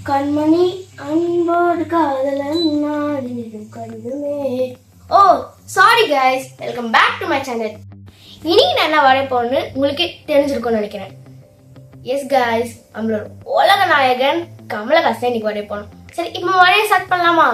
கண்மணி அன்போடு காதலன் நாடிடும் கண்டுமே. Oh sorry guys, welcome back to my channel. இன்னைக்கு நான் என்ன வரைய போறேன்னு உங்களுக்கு தெரிஞ்சிருக்கும்னு நினைக்கிறேன். எஸ் கைஸ், நம்மளோட உலக நாயகன் கமலஹாசன் இன்னைக்கு வரைய போறோம். சரி, இப்போ வரைய ஸ்டார்ட் பண்ணலாமா?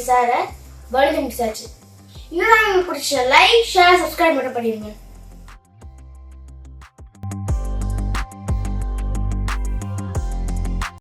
சாரை வடிவமைச்சாச்சு. இன்னும் உங்களுக்கு பிடிச்ச லைக், ஷேர், சப்ஸ்கிரைப் மட்டும் பண்ணிடுங்க.